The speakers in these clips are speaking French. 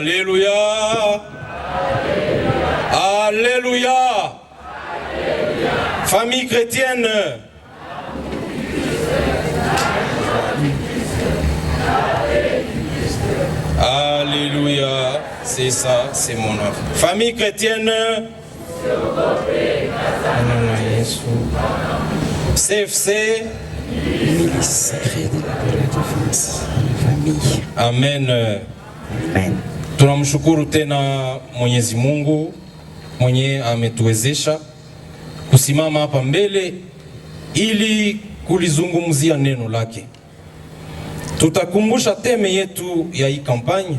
Alléluia. Alléluia. Famille chrétienne. Alléluia. C'est ça, c'est mon œuvre. Famille chrétienne. CFC. Milice Sacrée de la Défense. Famille. Amen. Amen. Tunamshukuru tena Mwenyezi Mungu mwenye ametuwezesha kusimama hapa mbele ili kulizungumzia neno lake. Tutakumbusha teme yetu ya hii kampanye.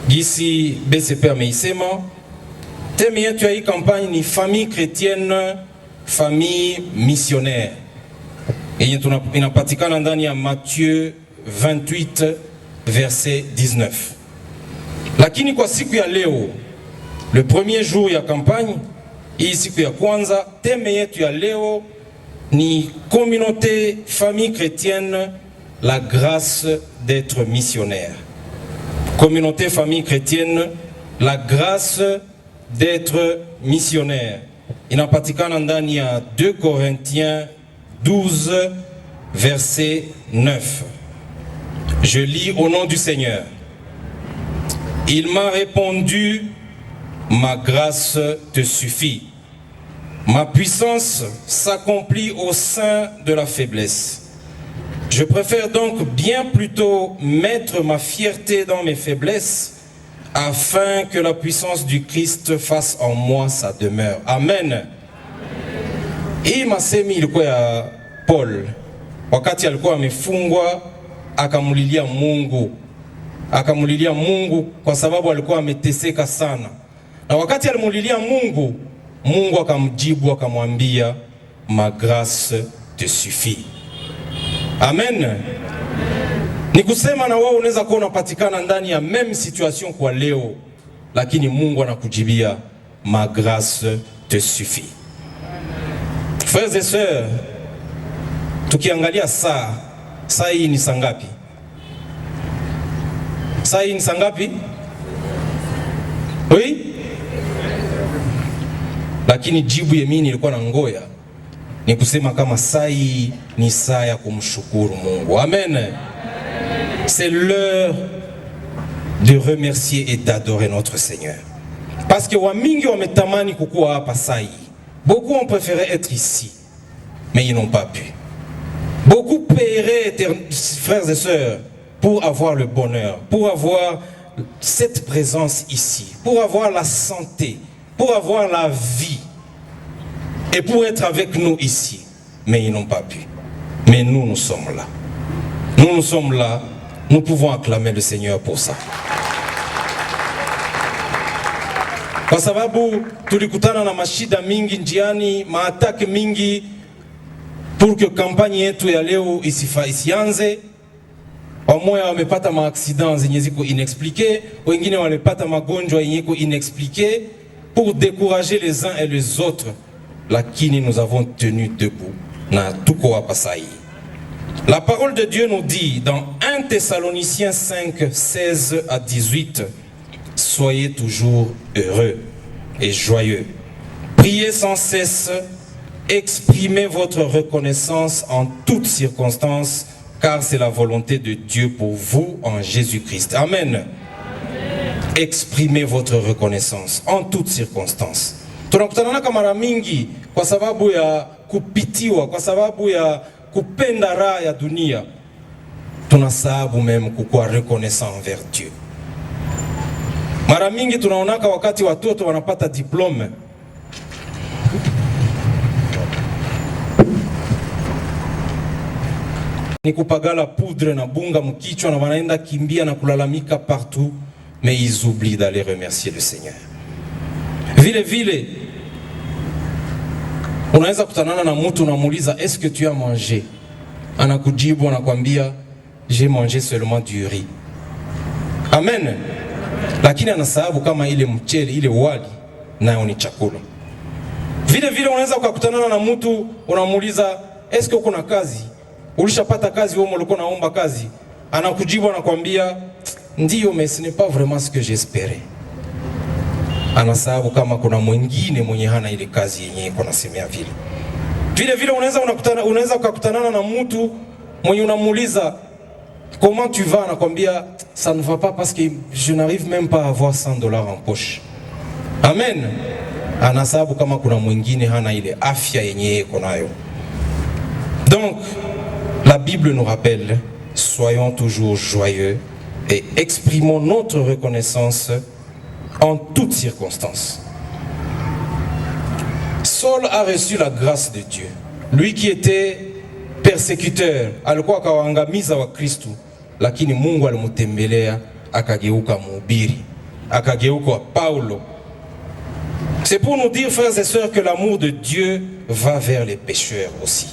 Gisi BCP ameisema, teme yetu ya hii kampanye ni famille chrétienne, famille missionnaire. Et inapatikana ndani ya Matthieu 28 verset 19. Lakini kwa siku ya leo, le premier jour ya kampanye, hii siku ya kwanza, teme yetu ya leo ni communauté, famille chrétienne, la grâce d'être missionnaire. Communauté, famille chrétienne, la grâce d'être missionnaire. Inapatikana ndani ya 2 Corinthiens 12 verset 9. Je lis au nom du Seigneur. Il m'a répondu, ma grâce te suffit. Ma puissance s'accomplit au sein de la faiblesse. Je préfère donc bien plutôt mettre ma fierté dans mes faiblesses afin que la puissance du Christ fasse en moi sa demeure. Amen. Hii masemi ilikuwa ya Paul wakati alikuwa amefungwa, akamulilia Mungu. Akamulilia Mungu kwa sababu alikuwa ameteseka sana. Na wakati alimulilia Mungu, Mungu akamjibu akamwambia, ma grâce te suffit. Amen. Ni kusema na wewe unaweza kuwa unapatikana ndani ya même situation kwa leo, lakini Mungu anakujibia, ma grâce te suffit. Frères et sœurs, tukiangalia saa hii ni saa ngapi? Saa hii ni saa ngapi? Oui? Lakini jibu yemini nilikuwa na ngoya ni kusema kama saa hii ni saa ya kumshukuru Mungu. Amen. C'est l'heure de remercier et d'adorer notre Seigneur. Parce que wamingi wametamani kukua hapa saa hii. Beaucoup ont préféré être ici, mais ils n'ont pas pu. Beaucoup paieraient, frères et sœurs, pour avoir le bonheur, pour avoir cette présence ici, pour avoir la santé, pour avoir la vie, et pour être avec nous ici. Mais ils n'ont pas pu. Mais nous, nous sommes là. Nous sommes là. Nous pouvons acclamer le Seigneur pour ça. Kwa sababu tulikutana na mashida mingi njiani, maatake mingi pour que kampanye yetu ya leo isianze. Wamoya wamepata maaccidents zenye ziko inexpliquées, wengine wamepata magonjwa yenye iko inexpliquées pour décourager les uns et les autres. Lakini nous avons tenu debout na tuko hapa sai. La parole de Dieu nous dit dans 1 Thessaloniciens 5, 16 à 18, soyez toujours heureux et joyeux. Priez sans cesse, exprimez votre reconnaissance en toutes circonstances, car c'est la volonté de Dieu pour vous en Jésus-Christ. Amen. Exprimez votre reconnaissance en toutes circonstances. Tunakutana kama mara mingi kwa sababu ya kupitiwa, kwa sababu ya kupenda raha ya dunia. Tunasababu meme kukuwa reconnaissant envers Dieu. Mara mingi tunaonaka wakati watoto wanapata diplome, ni kupagala poudre na bunga mkichwa na wanaenda kimbia na kulalamika partout, mais ils oublient d'aller remercier le Seigneur. Vile unaweza kutanana na mtu unamuuliza, est-ce que tu as mangé? Anakujibu anakuambia, j'ai mangé seulement du riz. Amen. Lakini anasababu kama ile mchele, ile wali nayo ni chakula. Vile unaweza kukutanana na mtu unamuuliza, est-ce que uko na kazi? Ulishapata kazi wewe ulikuwa naomba kazi? Anakujibu anakuambia, Ndiyo, mais ce n'est pas vraiment ce que j'espérais. Anasababu kama kuna mwingine mwenye hana ile kazi yenyewe kuna semea vile. Vile unaweza ukakutana na mtu mwenye unamuuliza comment tu vas, anakwambia ça ne va pas parce que je n'arrive même pas à avoir $100 en poche. Amen. Anasababu kama kuna mwingine hana ile afya yenyewe konayo. Donc la Bible nous rappelle, soyons toujours joyeux et exprimons notre reconnaissance en toutes circonstances. Saul a reçu la grâce de Dieu. Lui qui était persécuteur, alikuwa akawaangamiza wa Kristo, lakini Mungu alimutembelea akageuka mhubiri, akageuka Paulo. C'est pour nous dire, frères et sœurs, que l'amour de Dieu va vers les pécheurs aussi.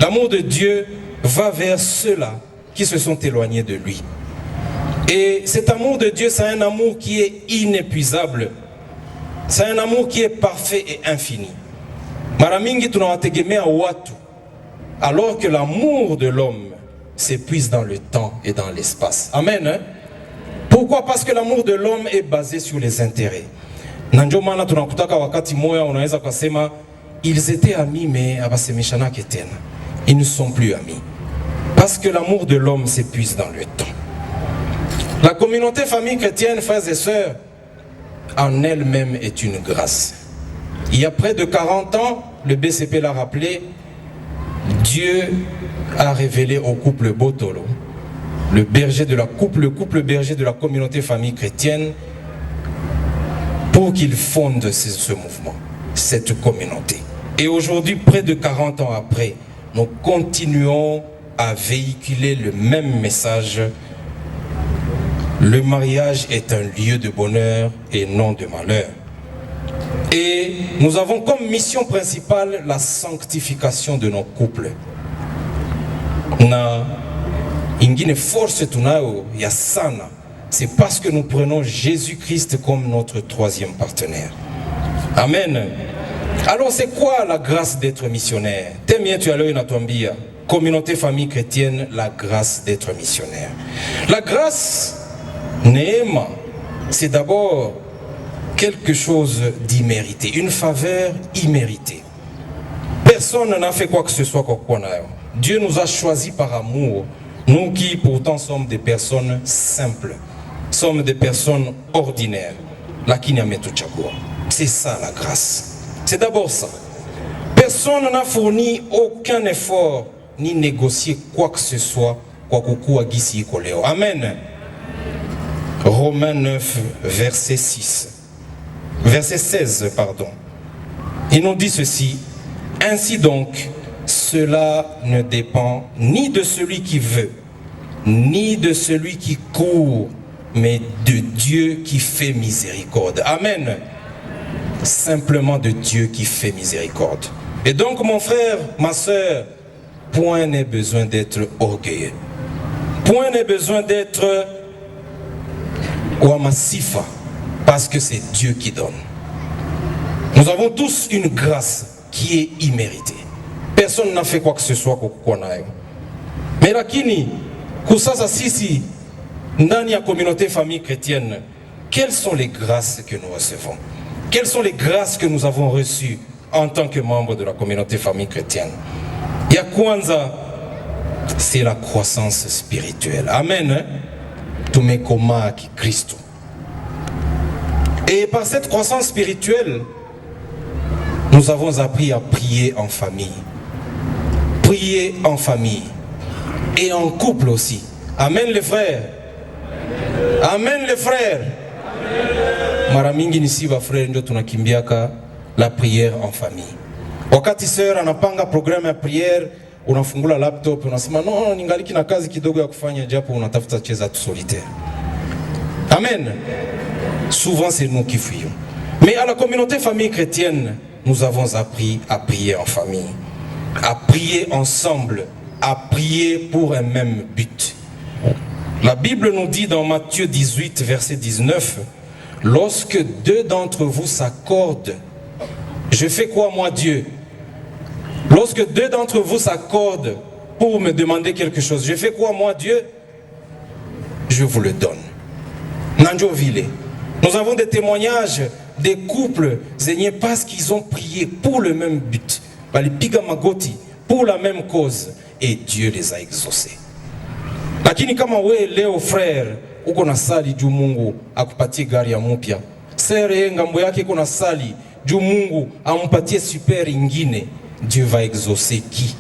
L'amour de Dieu va vers ceux-là qui se sont éloignés de lui. Et cet amour de Dieu, c'est un amour qui est inépuisable. C'est un amour qui est parfait et infini. Mara mingi tunawategemea watu, alors que l'amour de l'homme s'épuise dans le temps et dans l'espace. Amen. Hein? Pourquoi? Parce que l'amour de l'homme est basé sur les intérêts. Nanjo maana tunakutaka wakati moya unaweza kusema ils étaient amis mais abasemeshana tena. Ils ne sont plus amis. Parce que l'amour de l'homme s'épuise dans le temps. La communauté famille chrétienne, frères et sœurs, en elle-même est une grâce. Il y a près de 40 ans, le BCP l'a rappelé, Dieu a révélé au couple Botolo, le couple berger de la communauté famille chrétienne, pour qu'il fonde ce mouvement, cette communauté. Et aujourd'hui, près de 40 ans après, nous continuons à véhiculer le même message. Le mariage est un lieu de bonheur et non de malheur. Et nous avons comme mission principale la sanctification de nos couples. Na ingine force tunayo ya sana, c'est parce que nous prenons Jésus-Christ comme notre troisième partenaire. Amen. Alors c'est quoi la grâce d'être missionnaire? Temien tu allais natuambia, communauté famille chrétienne, la grâce d'être missionnaire. La grâce Néma, c'est d'abord quelque chose d'immérité, une faveur imméritée. Personne n'a fait quoi que ce soit. Dieu nous a choisis par amour, nous qui pourtant sommes des personnes simples, sommes des personnes ordinaires. C'est ça la grâce. C'est d'abord ça. Personne n'a fourni aucun effort ni négocié quoi que ce soit. Amen. Romains 9, verset 16, pardon. Il nous dit ceci: ainsi donc, cela ne dépend ni de celui qui veut, ni de celui qui court, mais de Dieu qui fait miséricorde. Amen. Simplement de Dieu qui fait miséricorde. Et donc, mon frère, ma soeur, point n'est besoin d'être orgueilleux. Point n'est besoin d'être Ouamasifa, parce que c'est Dieu qui donne. Nous avons tous une grâce qui est imméritée. Personne n'a fait quoi que ce soit. Mais lakini, kusasa sisi, ndani ya communauté famille chrétienne, quelles sont les grâces que nous recevons? Quelles sont les grâces que nous avons reçues en tant que membres de la communauté famille chrétienne? Ya kwanza, c'est la croissance spirituelle. Amen. Hein? Tumekoma ki Kristo. Et par cette croissance spirituelle, nous avons appris à prier en famille. Prier en famille. Et en couple aussi. Amen les frères. Amen les frères. Mara mingi nisi ba frère ndio tunakimbiaka la prière en famille. Wakati sœur anapanga programme ya prière, unafungula laptop, unasema no, ningali na kazi kidogo ya kufanya japo unatafuta cheza tu solitaire. Amen. Souvent c'est nous qui fuyons. Mais à la communauté famille chrétienne, nous avons appris à prier en famille, à prier ensemble, à prier pour un même but. La Bible nous dit dans Matthieu 18, verset 19, lorsque deux d'entre vous s'accordent, je fais quoi moi Dieu? Lorsque deux d'entre vous s'accordent pour me demander quelque chose, je fais quoi moi Dieu? Je vous le donne. Nanjovile. Nous avons des témoignages des couples parce qu'ils ont prié pour le même but, pour la même cause, et Dieu les a exaucés. Lakini kama we leo frère uko na sali juu Mungu akupatie gari ya mpya, sere ngambo yake iko na sali juu Mungu ampatie super ingine, Dieu va exaucer qui?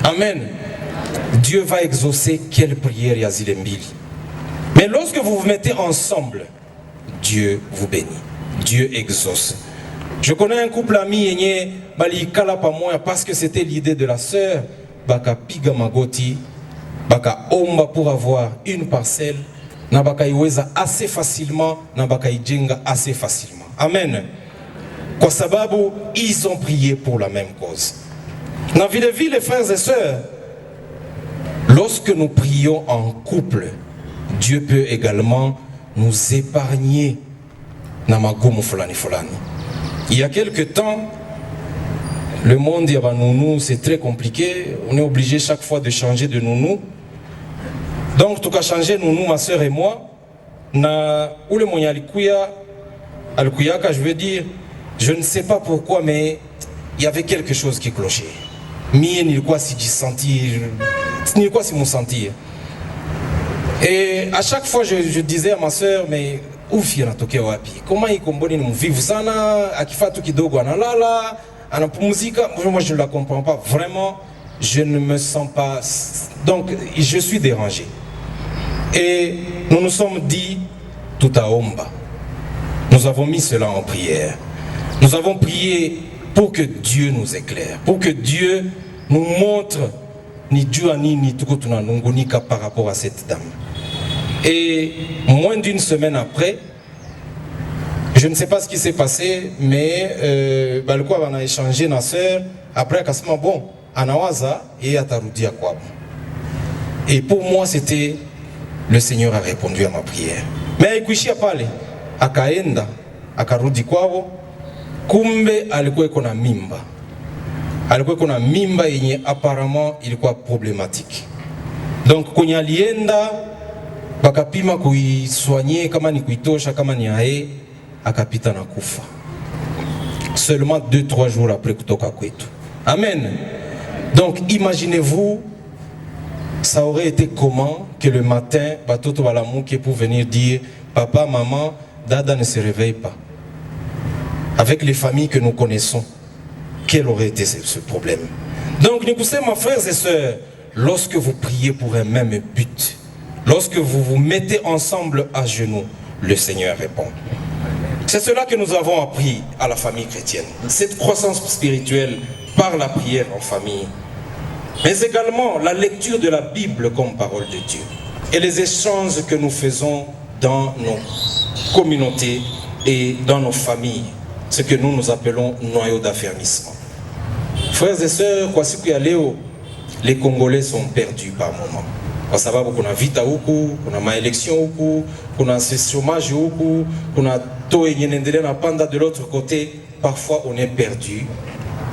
Amen. Dieu va exaucer quelle prière ya zile mbili. Mais lorsque vous vous mettez ensemble, Dieu vous bénit, Dieu exauce. Je connais un couple ami yenye bali kala pa moya parce que c'était l'idée de la sœur, baka piga magoti, baka omba pour avoir une parcelle, na baka iweza assez facilement, na baka ijenga assez facilement. Amen. Kwa sababu ils ont prié pour la même cause. Na vile vile frères et sœurs, lorsque nous prions en couple, Dieu peut également nous épargner na magumu fulani fulani. Il y a quelque temps, le monde yaba nounou, c'est très compliqué. On est obligé chaque fois de changer de nounou. Donc, tout cas changer nounou, ma soeur et moi. Na ule mwenye alikuyaka, je veux dire, je ne sais pas pourquoi, mais il y avait quelque chose qui clochait. Mie nilikuwa sijisentir, nilikuwa si mon sentir. Et à chaque fois, je disais à ma soeur, mais ufi anatokea wapi? Comment ikomboni ni mvivu sana, akifatu kidogo analala, anapumzika. Moi, je ne la comprends pas. Vraiment, je ne me sens pas... Donc, je suis dérangé. Et nous nous sommes dit, tout à omba. Nous avons mis cela en prière. Nous avons prié pour que Dieu nous éclaire, pour que Dieu nous montre ni Dieu ni tukotuna nungunika par rapport à cette dame. Et moins d'une semaine après, je ne sais pas ce qui s'est passé, mais le quoi on a échangé na sœur. Après, Kasma bon, anawaza et atarudia quoi. Et pour moi, c'était le Seigneur a répondu à ma prière. Mais ikuishia pale, akaenda, akarudi kwao, kumbe alikuwa iko na mimba. Alikuwa iko na mimba yenye apparemment ilikuwa problématique. Donc kwenye alienda bakapima kuiswanye kama ni kuitosha kama ni ae, akapita na kufa. Seulement 2-3 jours après kutoka kwetu. Amen. Donc imaginez-vous, ça aurait été comment que le matin, batoto balamouke pour venir dire papa, maman, dada ne se réveille pas. Avec les familles que nous connaissons, quel aurait été ce problème? Donc, nous poussons, mes frères et sœurs, lorsque vous priez pour un même but, lorsque vous vous mettez ensemble à genoux, le Seigneur répond. C'est cela que nous avons appris à la famille chrétienne. Cette croissance spirituelle par la prière en famille, mais également la lecture de la Bible comme parole de Dieu et les échanges que nous faisons dans nos communautés et dans nos familles, ce que nous appelons noyau d'affermissement. Frères et sœurs, kwa siku ya leo, les Congolais sont perdus par moment. Kwa sababu kuna vita huku, kuna maélection huku, kuna chômage huku, kuna taux yenye inaendelea na panda de l'autre côté. Parfois on est perdu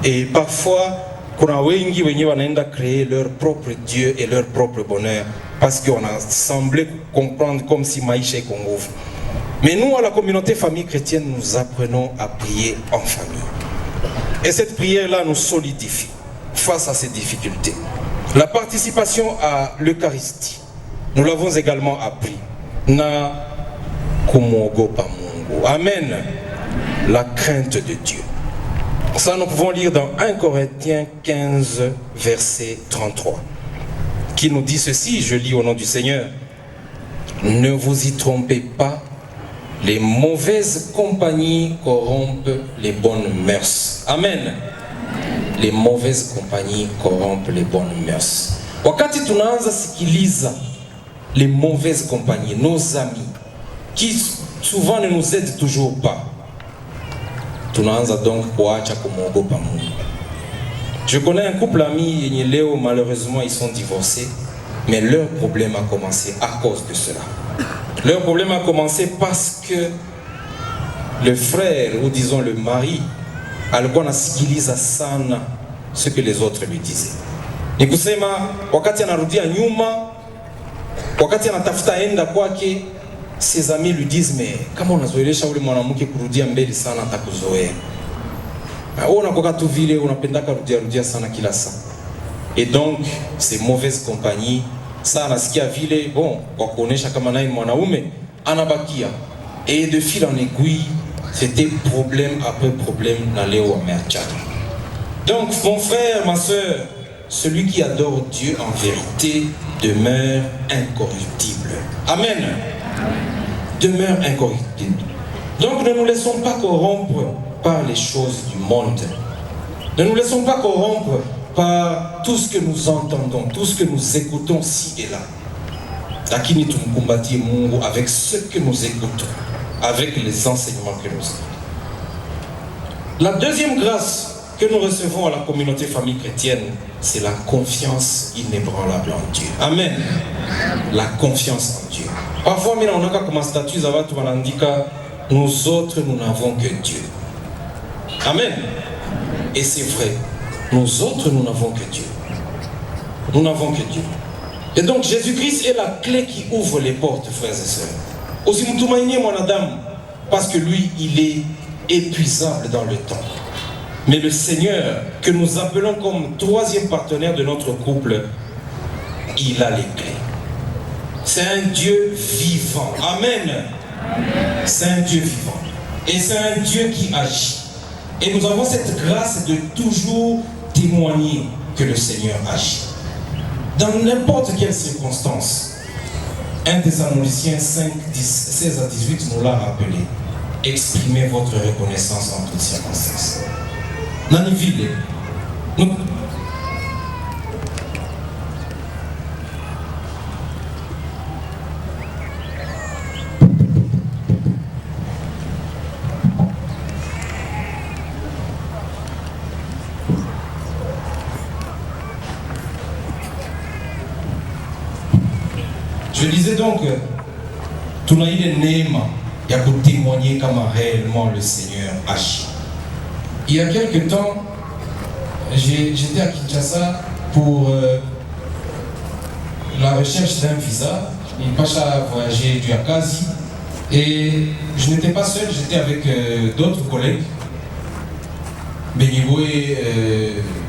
et parfois kuna wengi wenye wanaenda créer leur propre Dieu et leur propre bonheur parce qu'on a semblé comprendre comme si maïcha est Congo. Mais nous, à la communauté famille chrétienne, nous apprenons à prier en famille. Et cette prière-là nous solidifie face à ces difficultés. La participation à l'Eucharistie, nous l'avons également appris. Na kumogo pa Mungu. Amen. La crainte de Dieu. Ça, nous pouvons lire dans 1 Corinthiens 15, verset 33, qui nous dit ceci, je lis au nom du Seigneur. Ne vous y trompez pas, les mauvaises compagnies corrompent les bonnes mœurs. Amen. Les mauvaises compagnies corrompent les bonnes mœurs. Wakati tunaanza sikiliza les mauvaises compagnies, nos amis, qui souvent ne nous aident toujours pas, tunaanza donc kuacha kumwogopa Mungu. Je connais un couple ami yenye leo malheureusement ils sont divorcés, mais leur problème a commencé à cause de cela. Leur problème a commencé parce que le frère, ou disons le mari, alikuwa nasikiliza sana ce que les autres lui disaient. Ni kusema wakati anarudia nyuma, wakati anatafuta enda kwake, ses amis lui disent, mais comment on a zoelesha ule mwanamke kurudia mbele sana atakuzoea. On a koka tu vile unapendaka rudia sana kila saa. Et donc ces mauvaises compagnies ça anasikia vile bon kwa kuonesha kama naye mwanaume anabakia. Et de fil en aiguille, c'était problème après problème na leo wameachana. Donc mon frère, ma soeur, celui qui adore Dieu en vérité demeure incorruptible. Amen. Demeure incorruptible. Donc ne nous laissons pas corrompre par les choses du monde. Ne nous laissons pas corrompre par tout ce que nous entendons, tout ce que nous écoutons ci et là. Lakini tumkumbatie Mungu avec ce que nous écoutons, avec les enseignements que nous avons. La deuxième grâce que nous recevons à la communauté famille chrétienne, c'est la confiance inébranlable en Dieu. Amen. La confiance en Dieu. Parfois, on a comme statut, nous autres, nous n'avons que Dieu. Amen. Et c'est vrai. Nous autres, nous n'avons que Dieu. Nous n'avons que Dieu. Et donc, Jésus-Christ est la clé qui ouvre les portes, frères et sœurs. Aussi, mon Adam, parce que lui, il est épuisable dans le temps. Mais le Seigneur, que nous appelons comme troisième partenaire de notre couple, il a les clés. C'est un Dieu vivant. Amen. C'est un Dieu vivant. Et c'est un Dieu qui agit. Et nous avons cette grâce de toujours témoigner que le Seigneur agit. Dans n'importe quelle circonstance, 1 Thessaloniciens 5, 16 à 18 nous l'a rappelé. Exprimez votre reconnaissance en toutes circonstances. Naniville, nous... Je disais donc, tunaile neema ya témoigner comme réellement le Seigneur agit. Il y a quelques temps, j'étais à Kinshasa pour la recherche d'un visa. Il passe à voyager du Akazi et je n'étais pas seul, j'étais avec d'autres collègues. Beniboué,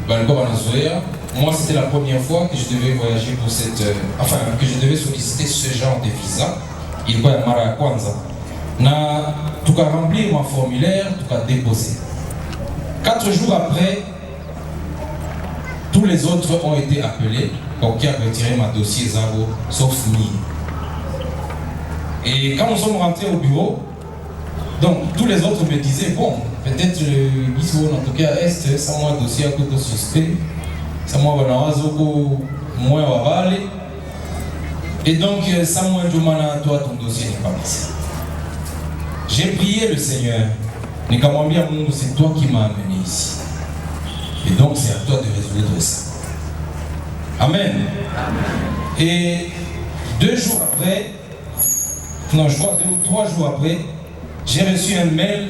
Balko Banazoea. Moi, c'était la première fois que je devais voyager pour cette... que je devais solliciter ce genre de visa. Il va à Mara Kwanza. Na tout cas remplir mon formulaire, tout cas déposé. 4 jours après, tous les autres ont été appelés. Donc, qui a retiré ma dossier Zabo, sauf moi. Et quand nous sommes rentrés au bureau, donc tous les autres me disaient, bon, peut-être ici en tout cas est, ça moi dossier à côté suspect. Et donc, Samuel Jumana, toi, ton dossier n'est pas passé. J'ai prié le Seigneur. C'est toi qui m'as amené ici. Et donc, c'est à toi de résoudre ça. Amen. Et 2 jours après, non, je crois 2 ou 3 jours après, j'ai reçu un mail.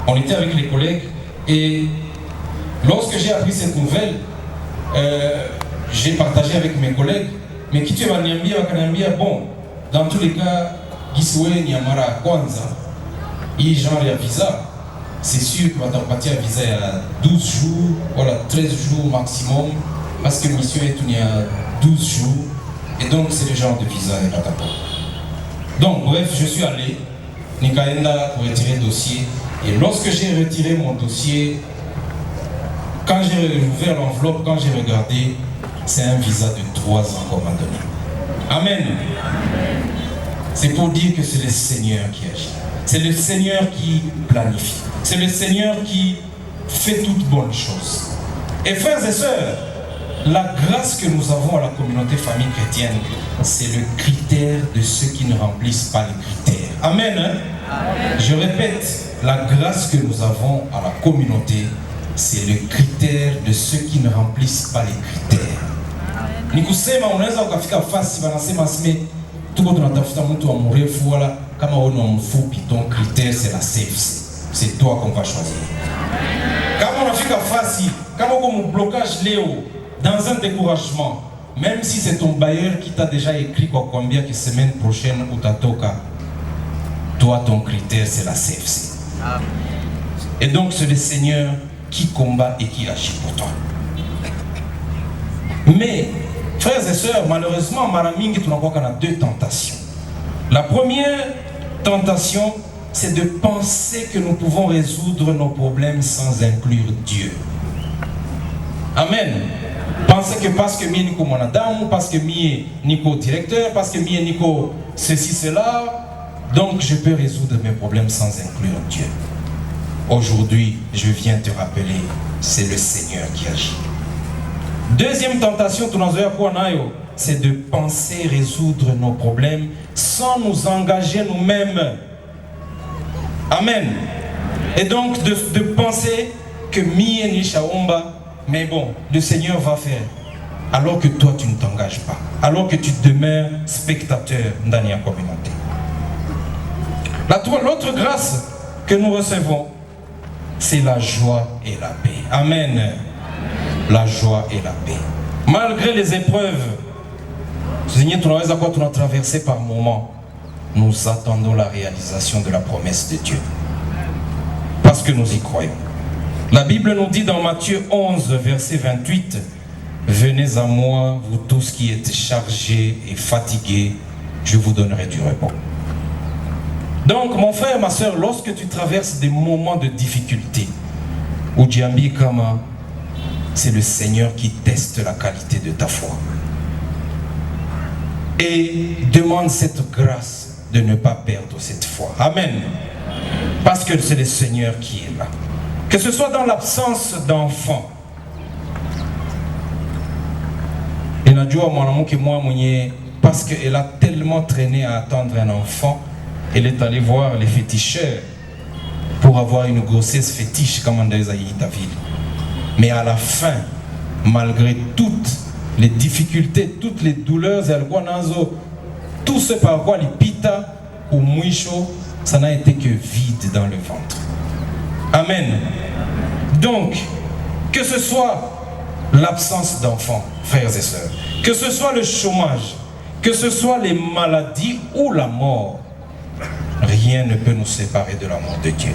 On était avec les collègues. Et lorsque j'ai appris cette nouvelle, j'ai partagé avec mes collègues. Mais qui tu vas Niambia, bon, dans tous les cas, Giswe Niamara Kwanza, il genre il y a visa. C'est sûr que va partir à visa il y a 12 jours, voilà, 13 jours maximum, parce que mission est il y a 12 jours. Et donc c'est le genre de visa et pas. Donc bref, je suis allé, Nikaenda pour retirer le dossier. Et lorsque j'ai retiré mon dossier, quand j'ai ouvert l'enveloppe, quand j'ai regardé, c'est un visa de 3 ans qu'on m'a donné. Amen. C'est pour dire que c'est le Seigneur qui agit. C'est le Seigneur qui planifie. C'est le Seigneur qui fait toutes bonnes choses. Et frères et sœurs, la grâce que nous avons à la communauté famille chrétienne, c'est le critère de ceux qui ne remplissent pas les critères. Amen. Hein? Amen. Je répète, la grâce que nous avons à la communauté, c'est le critère de ceux qui ne remplissent pas les critères. Nikusema unaweza ukafika fasi wanasema sime tuko tunatafuta mtu wa mrefu wala kama wewe ni mfupi, ton critère c'est la safe. C'est toi qu'on va choisir. Kama unafika fasi, kama uko mu blocage leo dans un découragement, même si c'est ton bailleur qui t'a déjà écrit quoi combien que semaine prochaine utatoka, toi ton critère c'est la CFC. Et donc c'est le Seigneur qui combat et qui agit pour toi. Mais frères et sœurs, malheureusement maramingi tunakuwa na deux tentations. La première tentation, c'est de penser que nous pouvons résoudre nos problèmes sans inclure Dieu. Amen. Pensez que parce que mi niko mwanadamu, parce que mi niko directeur, parce que mi niko ceci, cela, donc je peux résoudre mes problèmes sans inclure Dieu. Aujourd'hui, je viens te rappeler, c'est le Seigneur qui agit. Deuxième tentation, c'est de penser résoudre nos problèmes sans nous engager nous-mêmes. Amen. Et donc de penser que mi ni shaomba, mais bon, le Seigneur va faire, alors que toi tu ne t'engages pas, alors que tu demeures spectateur dans la communauté. L'autre grâce que nous recevons, c'est la joie et la paix. Amen. La joie et la paix. Malgré les épreuves, Seigneur, tu as traversé par moments, nous attendons la réalisation de la promesse de Dieu. Parce que nous y croyons. La Bible nous dit dans Matthieu 11, verset 28, « Venez à moi, vous tous qui êtes chargés et fatigués, je vous donnerai du repos. » Donc, mon frère, ma soeur, lorsque tu traverses des moments de difficulté, Ujambi Kama, c'est le Seigneur qui teste la qualité de ta foi. Et demande cette grâce de ne pas perdre cette foi. Amen. Parce que c'est le Seigneur qui est là. Que ce soit dans l'absence d'enfants. Et Nadjoua Mwanamouke moi parce qu'elle a tellement traîné à attendre un enfant, elle est allée voir les féticheurs pour avoir une grossesse fétiche comme on dit à ville. Mais à la fin, malgré toutes les difficultés, toutes les douleurs, tout ce par quoi les pita ou mouicho, ça n'a été que vide dans le ventre. Amen. Donc, que ce soit l'absence d'enfants, frères et sœurs, que ce soit le chômage, que ce soit les maladies ou la mort, rien ne peut nous séparer de l'amour de Dieu.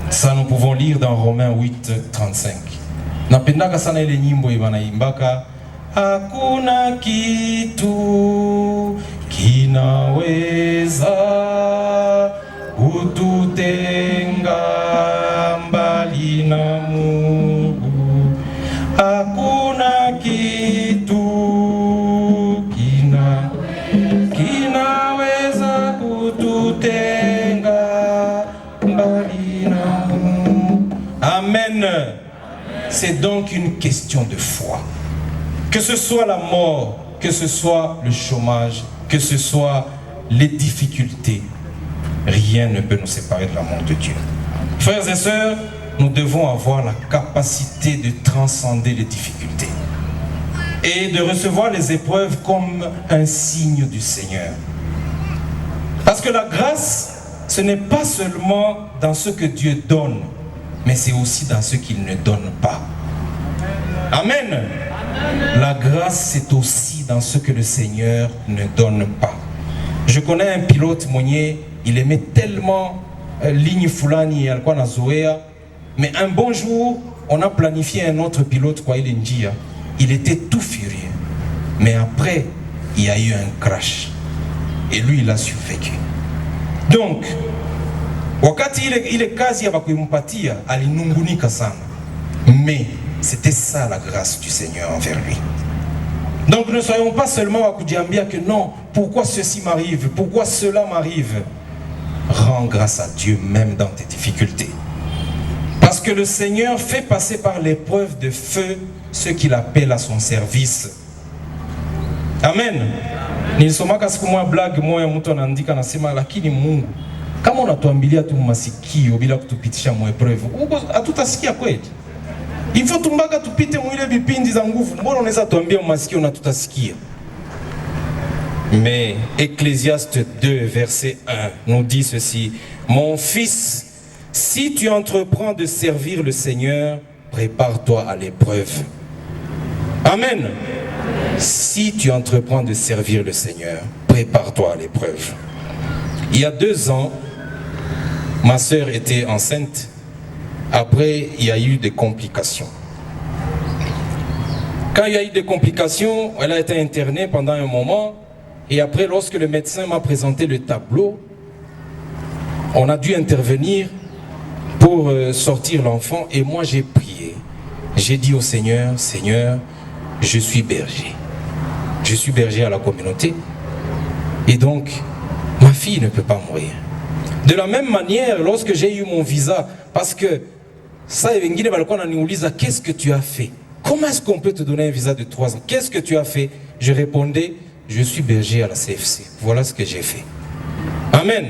Ça, nous pouvons lire dans Romains 8, 35. Napendaka sana ile nyimbo imbaka hakuna kitu kinaweza kututenga mbali na Mungu. Hakuna kitu kinaweza kututenga mbali na Mungu. Amen. C'est donc une question de foi. Que ce soit la mort, que ce soit le chômage, que ce soit les difficultés, rien ne peut nous séparer de l'amour de Dieu. Frères et sœurs, nous devons avoir la capacité de transcender les difficultés et de recevoir les épreuves comme un signe du Seigneur. Parce que la grâce, ce n'est pas seulement dans ce que Dieu donne, mais c'est aussi dans ce qu'il ne donne pas. Amen. La grâce, c'est aussi dans ce que le Seigneur ne donne pas. Je connais un pilote Mounier, il aimait tellement ligne Fulani alikuwa na zoea, mais un bon jour, on a planifié un autre pilote kwa ile njia. Il était tout furieux. Mais après, il y a eu un crash. Et lui, il a survécu. Donc, wakati ile kazi ya bakuimpatia alinungunika sana. Mais c'était ça la grâce du Seigneur envers lui. Donc ne soyons pas seulement à kujiambia que non, pourquoi ceci m'arrive, pourquoi cela m'arrive. Rends grâce à Dieu même dans tes difficultés. Parce que le Seigneur fait passer par l'épreuve de feu ceux qu'il appelle à son service. Amen. Nilisomaka siku moja blague moja mtu anaandika anasema lakini Mungu kama unatuambilia tu masikio bila kutupitisha mwepreuve, hatutasikia kweli. Il faut tumbaga tupite mwile vipindi za nguvu. Mbona unaweza tuambia masikio na tutasikia? Mais Ecclésiaste 2 verset 1 nous dit ceci: Mon fils, si tu entreprends de servir le Seigneur, prépare-toi à l'épreuve. Amen. Si tu entreprends de servir le Seigneur, prépare-toi à l'épreuve. Il y a 2 ans, ma sœur était enceinte. Après, il y a eu des complications. Quand il y a eu des complications, elle a été internée pendant un moment. Et après, lorsque le médecin m'a présenté le tableau, on a dû intervenir pour sortir l'enfant. Et moi, j'ai prié. J'ai dit au Seigneur, Seigneur, je suis berger. Je suis berger à la communauté. Et donc, ma fille ne peut pas mourir. De la même manière, lorsque j'ai eu mon visa, parce que ça, qu'est-ce que tu as fait? Comment est-ce qu'on peut te donner un visa de 3 ans? Qu'est-ce que tu as fait? Je répondais, je suis berger à la CFC. Voilà ce que j'ai fait. Amen.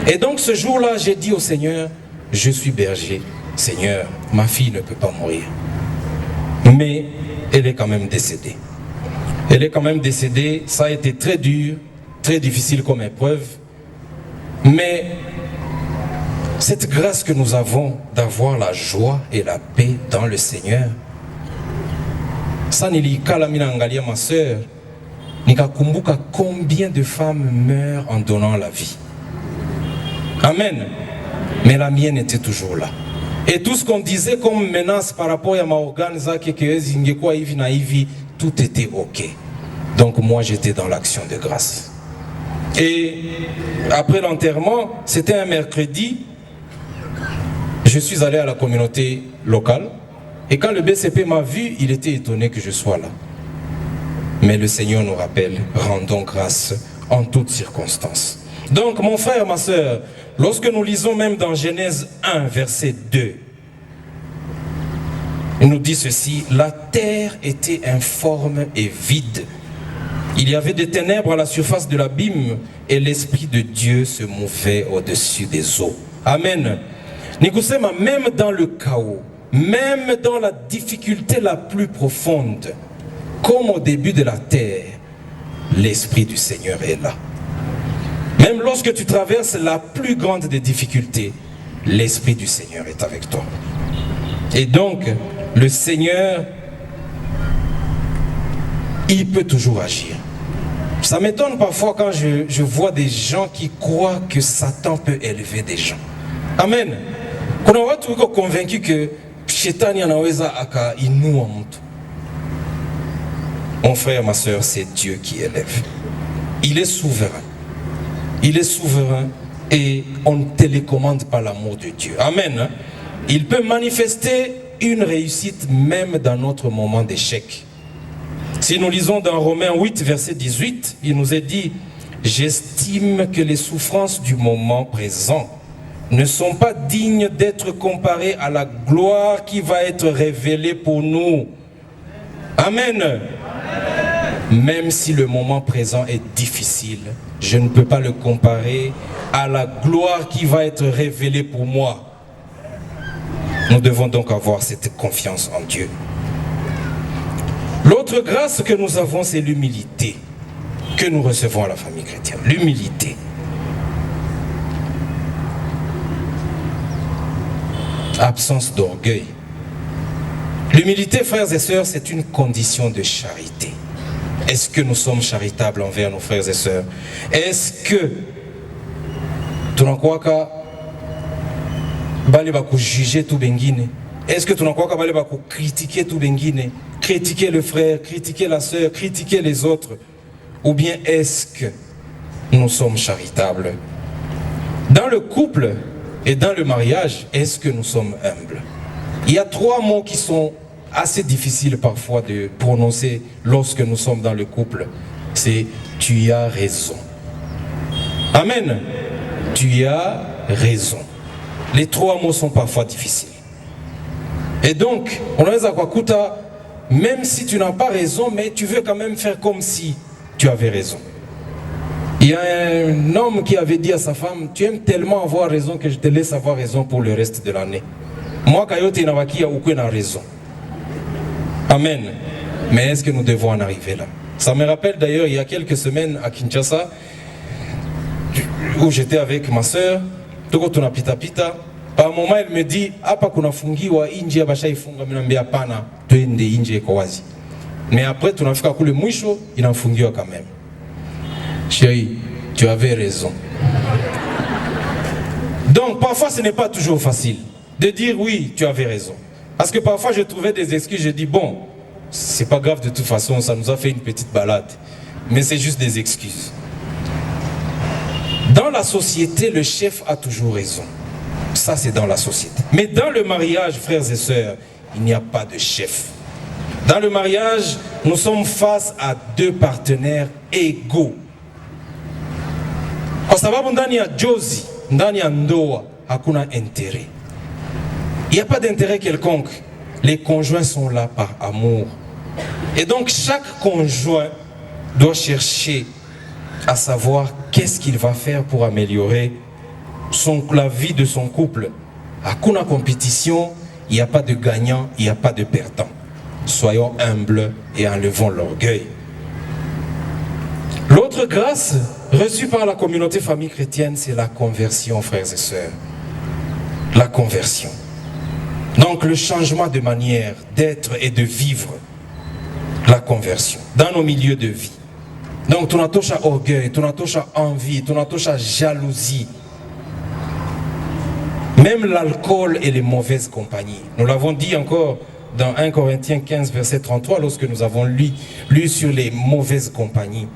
Et donc ce jour-là, j'ai dit au Seigneur, je suis berger. Seigneur, ma fille ne peut pas mourir. Mais elle est quand même décédée. Elle est quand même décédée. Ça a été très dur, très difficile comme épreuve. Mais cette grâce que nous avons d'avoir la joie et la paix dans le Seigneur, ça n'est ma soeur, nikakumbuka combien de femmes meurent en donnant la vie. Amen. Mais la mienne était toujours là. Et tout ce qu'on disait comme menace par rapport à ma organe, tout était ok. Donc moi j'étais dans l'action de grâce. Et après l'enterrement, c'était un mercredi, je suis allé à la communauté locale. Et quand le BCP m'a vu, il était étonné que je sois là. Mais le Seigneur nous rappelle, rendons grâce en toutes circonstances. Donc mon frère, ma soeur, lorsque nous lisons même dans Genèse 1, verset 2, il nous dit ceci, la terre était informe et vide. Il y avait des ténèbres à la surface de l'abîme et l'Esprit de Dieu se mouvait au-dessus des eaux. Amen. Nikusema, même dans le chaos, même dans la difficulté la plus profonde, comme au début de la terre, l'Esprit du Seigneur est là. Même lorsque tu traverses la plus grande des difficultés, l'Esprit du Seigneur est avec toi. Et donc, le Seigneur, il peut toujours agir. Ça m'étonne parfois quand je vois des gens qui croient que Satan peut élever des gens. Amen. Kuna watu wiko convaincus que shetani anaweza akainua mtu. Mon frère, ma soeur, c'est Dieu qui élève. Il est souverain. Il est souverain et on ne télécommande pas l'amour de Dieu. Amen. Il peut manifester une réussite même dans notre moment d'échec. Si nous lisons dans Romains 8, verset 18, il nous est dit « J'estime que les souffrances du moment présent ne sont pas dignes d'être comparées à la gloire qui va être révélée pour nous. » Amen. Même si le moment présent est difficile, je ne peux pas le comparer à la gloire qui va être révélée pour moi. Nous devons donc avoir cette confiance en Dieu. L'autre grâce que nous avons, c'est l'humilité que nous recevons à la famille chrétienne. L'humilité. Absence d'orgueil. L'humilité, frères et sœurs, c'est une condition de charité. Est-ce que nous sommes charitables envers nos frères et sœurs? Est-ce que tunakuwaka bale baku juger tout bengine? Est-ce que tunakuwaka bale baku critiquer tout bengine? Critiquer le frère, critiquer la sœur, critiquer les autres? Ou bien est-ce que nous sommes charitables? Dans le couple et dans le mariage, est-ce que nous sommes humbles? Il y a 3 mots qui sont assez difficiles parfois de prononcer lorsque nous sommes dans le couple. C'est « tu as raison ». Amen. Tu as raison. Les 3 mots sont parfois difficiles. Et donc, on a Kwakuta, même si tu n'as pas raison, mais tu veux quand même faire comme si tu avais raison. Il y a un homme qui avait dit à sa femme, tu aimes tellement avoir raison que je te laisse avoir raison pour le reste de l'année. Moi, Kayote Inawaki a aucune raison. Amen. Mais est-ce que nous devons en arriver là? Ça me rappelle d'ailleurs, il y a quelques semaines à Kinshasa, où j'étais avec ma soeur, tuko tunapita pita. Par un moment, elle me dit, hapa kuna fungiwa inji ya bashaifunga, minambia pana, tuende inji eko wazi. Mais après, tu n'as fait qu'à le moucho, il en fungió quand même. Chérie, tu avais raison. Donc, parfois, ce n'est pas toujours facile de dire oui, tu avais raison. Parce que parfois, je trouvais des excuses, je dis bon, c'est pas grave de toute façon, ça nous a fait une petite balade. Mais c'est juste des excuses. Dans la société, le chef a toujours raison. Ça, c'est dans la société. Mais dans le mariage, frères et sœurs, il n'y a pas de chef. Dans le mariage, nous sommes face à deux partenaires égaux. Kwa sababu ndani ya jozi, ndani ya ndoa, hakuna intérêt. Il n'y a pas d'intérêt quelconque. Les conjoints sont là par amour. Et donc chaque conjoint doit chercher à savoir qu'est-ce qu'il va faire pour améliorer la vie de son couple. Hakuna compétition, il n'y a pas de gagnant, il n'y a pas de perdant. Soyons humbles et enlevons l'orgueil. L'autre grâce reçue par la communauté famille chrétienne, c'est la conversion, frères et sœurs. La conversion. Donc le changement de manière d'être et de vivre. La conversion dans nos milieux de vie. Donc tunatosha orgueil, tunatosha envie, tunatosha jalousie. Même l'alcool et les mauvaises compagnies. Nous l'avons dit encore dans 1 Corinthiens 15, verset 33, lorsque nous avons lu sur les mauvaises compagnies.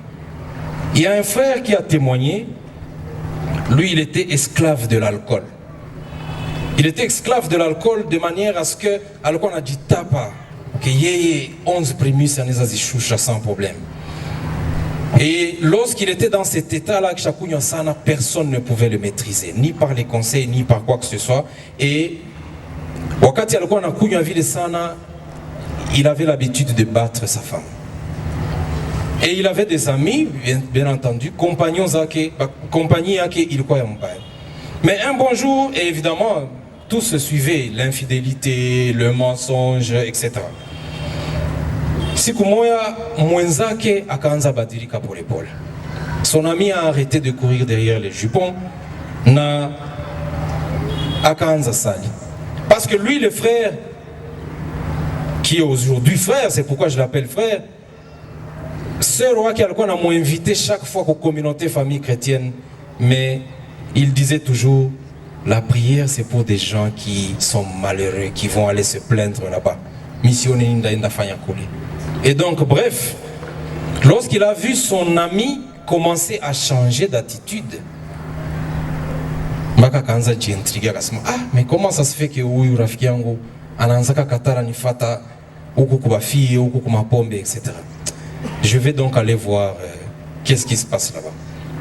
Il y a un frère qui a témoigné, lui il était esclave de l'alcool. Il était esclave de l'alcool de manière à ce que, alors a dit tapa, que yeye 11 primus en ezazishusha sans problème. Et lorsqu'il était dans cet état-là, personne ne pouvait le maîtriser, ni par les conseils, ni par quoi que ce soit. Et wakati alikuwa anakunywa vile sana, il avait l'habitude de battre sa femme. Et il avait des amis, bien entendu, compagnons zake, compagnie yake ilikuwa ya mbaya. Mais un bon jour, et évidemment, tout se suivait, l'infidélité, le mensonge, etc. Siku moya mwenzake akaanza badilika polepole. Son ami a arrêté de courir derrière les jupons na akaanza sali. Parce que lui, le frère, qui est aujourd'hui frère, c'est pourquoi je l'appelle frère, sœur Waki alikuwa na m'invité chaque fois qu'aux communautés famille chrétienne, mais il disait toujours, la prière c'est pour des gens qui sont malheureux, qui vont aller se plaindre là-bas. Missionner inda fanya kule. Et donc, bref, lorsqu'il a vu son ami commencer à changer d'attitude, Maka kanza jiintrigia akasema, mais comment ça se fait que huyu rafiki yangu anaanzaka katara nifata huku kubafie, huku kumapombe, etc. Je vais donc aller voir qu'est-ce qui se passe là-bas.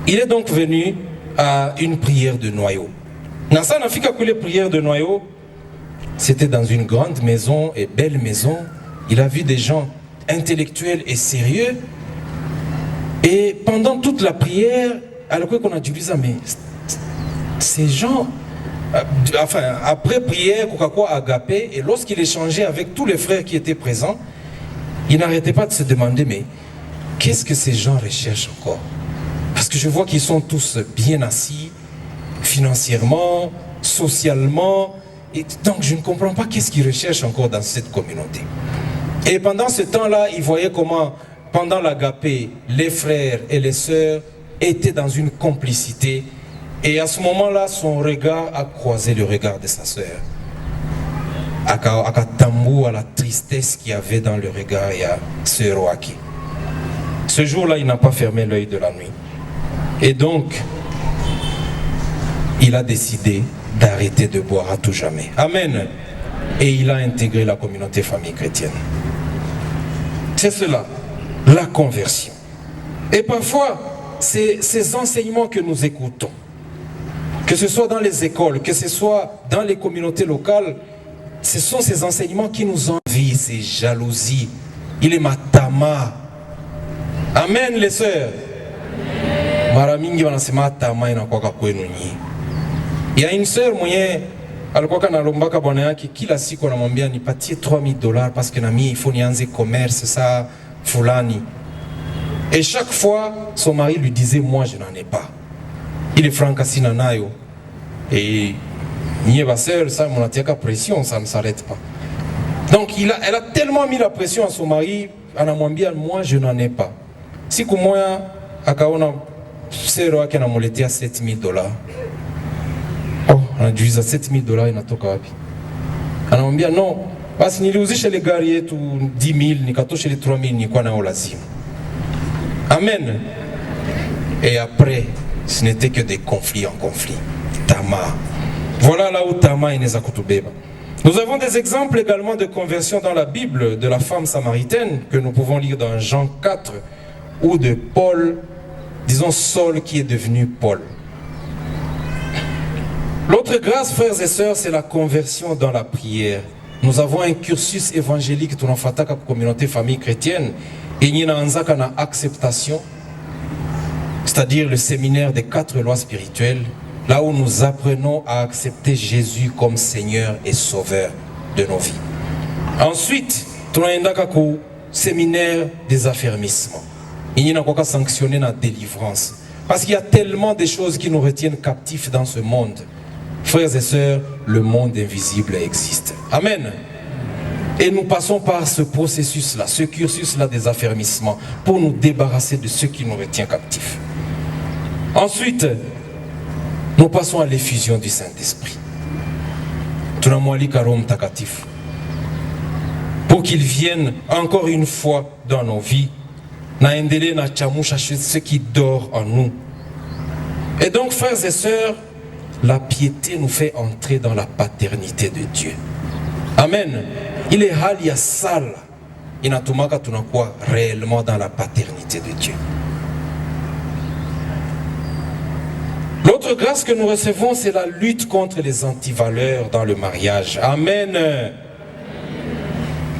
Il est donc venu à une prière de noyau. Nasa nafika kule prière de noyau, c'était dans une grande maison et belle maison. Il a vu des gens intellectuels et sérieux. Et pendant toute la prière, alors qu'on a dit, mais ces gens, enfin, après prière, Kokakwa agapé, et lorsqu'il échangeait avec tous les frères qui étaient présents, il n'arrêtait pas de se demander, mais qu'est-ce que ces gens recherchent encore? Parce que je vois qu'ils sont tous bien assis, financièrement, socialement, et donc je ne comprends pas qu'est-ce qu'ils recherchent encore dans cette communauté. Et pendant ce temps-là, il voyait comment, pendant l'agapé, les frères et les sœurs étaient dans une complicité. Et à ce moment-là, son regard a croisé le regard de sa sœur. Akatambu à la tristesse qu'il y avait dans le regard de sœur Waki. Ce jour-là, il n'a pas fermé l'œil de la nuit. Et donc, il a décidé d'arrêter de boire à tout jamais. Amen. Et il a intégré la communauté famille chrétienne. C'est cela, la conversion. Et parfois, c'est ces enseignements que nous écoutons, que ce soit dans les écoles, que ce soit dans les communautés locales, ce sont ces enseignements qui nous envient, ces jalousies. Il est matama. Amen, les sœurs. Maramingi wanasema tama inakuwa kwenu nyinyi. Il y a une sœur mwenye alikuwa analombaka bwana yake kila siku anamwambia nipatie $3000 parce que nami il faut nianze commerce ça fulani. Et chaque fois son mari lui disait moi je n'en ai pas. Il est francasina nayo. Et nié ba sœur ça mon atiaka pression ça ne s'arrête pas. Donc elle a tellement mis la pression à son mari anamwambia moi je n'en ai pas. Siku moja akaona sero yake anamuletea $7,000. Oh, anajiuliza $7,000 inatoka wapi? Anamwambia non, basi niliuzisha ile gari yetu 10,000 nikatosha ile 3,000 nilikuwa nayo lazima. Amen. Et après, ce n'était que des conflits en conflits. Tama. Voilà là où Tama inaweza kutubeba. Nous avons des exemples également de conversion dans la Bible de la femme samaritaine que nous pouvons lire dans Jean 4 ou de Paul, disons Saul qui est devenu Paul. L'autre grâce, frères et sœurs, c'est la conversion dans la prière. Nous avons un cursus évangélique dans la communauté famille chrétienne et il y a une acceptation, c'est-à-dire le séminaire des 4 lois spirituelles, là où nous apprenons à accepter Jésus comme Seigneur et Sauveur de nos vies. Ensuite, nous avons un séminaire des affermissements. Il y a encore sanctionné la délivrance. Parce qu'il y a tellement de choses qui nous retiennent captifs dans ce monde. Frères et sœurs, le monde invisible existe. Amen. Et nous passons par ce processus-là, ce cursus-là des affermissements, pour nous débarrasser de ce qui nous retient captifs. Ensuite, nous passons à l'effusion du Saint-Esprit. Pour qu'il vienne encore une fois dans nos vies, ce qui dort en nous. Et donc, frères et sœurs, la piété nous fait entrer dans la paternité de Dieu. Amen. Il est hali ya sala inatumaka tunakuwa réellement dans la paternité de Dieu. L'autre grâce que nous recevons, c'est la lutte contre les antivaleurs dans le mariage. Amen.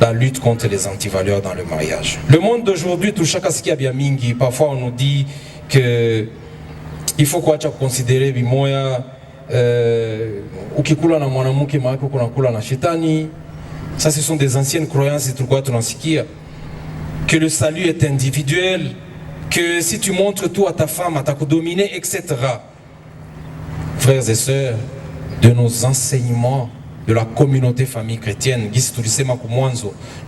La lutte contre les antivaleurs dans le mariage. Le monde d'aujourd'hui, tout chaque ce qui a bien mingi, parfois on nous dit que il faut quoi considérer bimoya ukikula na mwanamke maako kuna kula na shetani. Ça, ce sont des anciennes croyances et tout quoi que le salut est individuel, que si tu montres tout à ta femme, à ta dominer, etc. Frères et sœurs, de nos enseignements de la communauté famille chrétienne,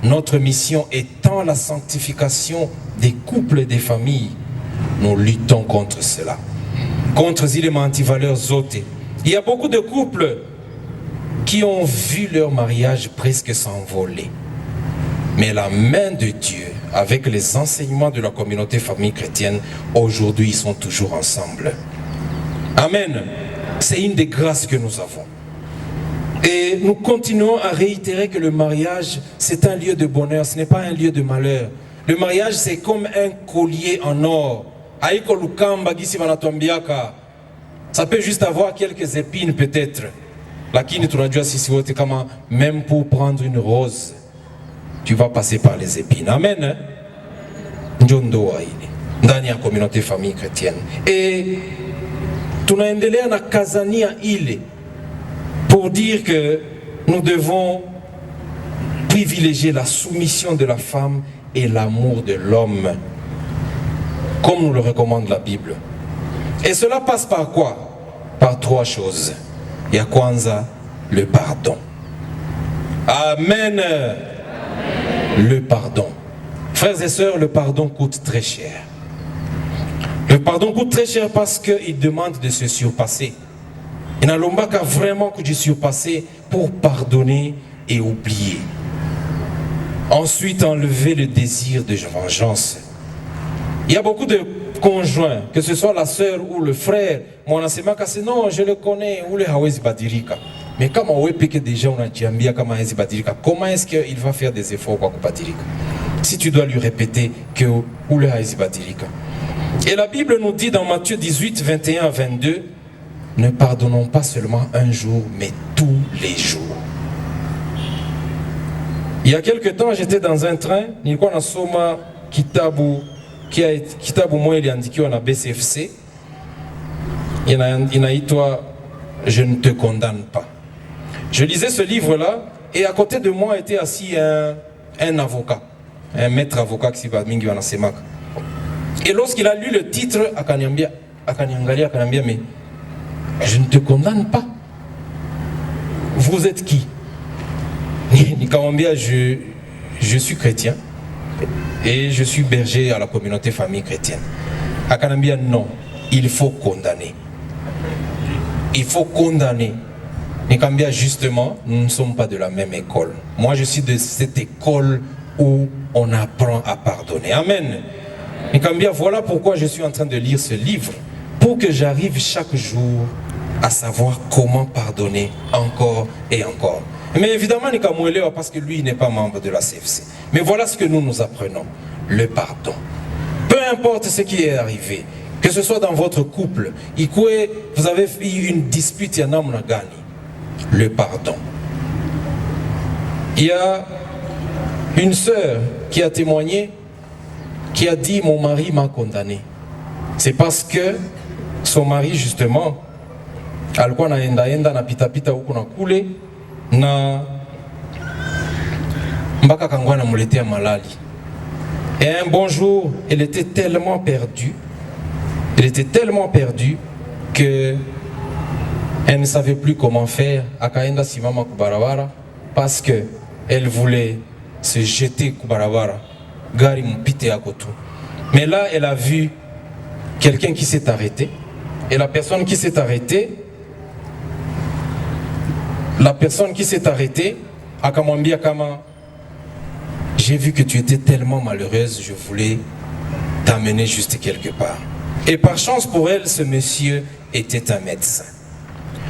notre mission étant la sanctification des couples et des familles, nous luttons contre cela, contre les éléments antivaleurs zotés. Il y a beaucoup de couples qui ont vu leur mariage presque s'envoler. Mais la main de Dieu, avec les enseignements de la communauté famille chrétienne, aujourd'hui ils sont toujours ensemble. Amen. C'est une des grâces que nous avons. Et nous continuons à réitérer que le mariage, c'est un lieu de bonheur, ce n'est pas un lieu de malheur. Le mariage, c'est comme un collier en or. Ça peut juste avoir quelques épines peut-être. Même pour prendre une rose, tu vas passer par les épines. Amen. Dans la communauté famille chrétienne. Et tunaendelea na kazania ile pour dire que nous devons privilégier la soumission de la femme et l'amour de l'homme, comme nous le recommande la Bible. Et cela passe par quoi? Par 3 choses. Ya kwanza, le pardon. Amen. Le pardon. Frères et sœurs, le pardon coûte très cher. Le pardon coûte très cher parce qu'il demande de se surpasser. Il n'a qu'à vraiment que je surpasser pour pardonner et oublier. Ensuite, enlever le désir de vengeance. Il y a beaucoup de conjoints, que ce soit la sœur ou le frère, mon enseignement, non, je le connais, ou le Hawezi Badirika. Mais comme on peut que déjà on a dit comment est-ce qu'il va faire des efforts pour Badirika? Si tu dois lui répéter que ou le Hawezi Badirika. Et la Bible nous dit dans Matthieu 18, 21 à 22, ne pardonnons pas seulement un jour, mais tous les jours. Il y a quelque temps, j'étais dans un train, nilikuwa nasoma kitabu moja iliandikiwa na BCFC, inaitwa Je ne te condamne pas. Je lisais ce livre-là et à côté de moi était assis un avocat, un maître avocat qui s'appelle Mingi Wanasemaka. Et lorsqu'il a lu le titre, akaniambia, mais je ne te condamne pas. Vous êtes qui? Nikamwambia, je suis chrétien. et je suis berger à la communauté famille chrétienne. Akanambia, non, il faut condamner. Il faut condamner. Nikambia, justement, nous ne sommes pas de la même école. Moi, je suis de cette école où on apprend à pardonner. Amen. Nikambia, voilà pourquoi je suis en train de lire ce livre, pour que j'arrive chaque jour à savoir comment pardonner encore et encore. Mais évidemment, Nikamouelewa, parce que lui, il n'est pas membre de la CFC. Mais voilà ce que nous apprenons, le pardon. Peu importe ce qui est arrivé, que ce soit dans votre couple, vous avez eu une dispute, le pardon. Il y a une sœur qui a témoigné, qui a dit, mon mari m'a condamné. C'est parce que son mari, justement, alikuwa naenda na pitapita huku na kule na mpaka kangwa namuletea malali. Et un bon jour, elle était tellement perdue que elle ne savait plus comment faire. Akaenda simama kubarabara parce que elle voulait se jeter kubarabara. Gari mpite yako tu. Mais là, elle a vu quelqu'un qui s'est arrêté. Et la personne qui s'est arrêtée, akamwambia kama, j'ai vu que tu étais tellement malheureuse, je voulais t'amener juste quelque part. Et par chance pour elle, ce monsieur était un médecin.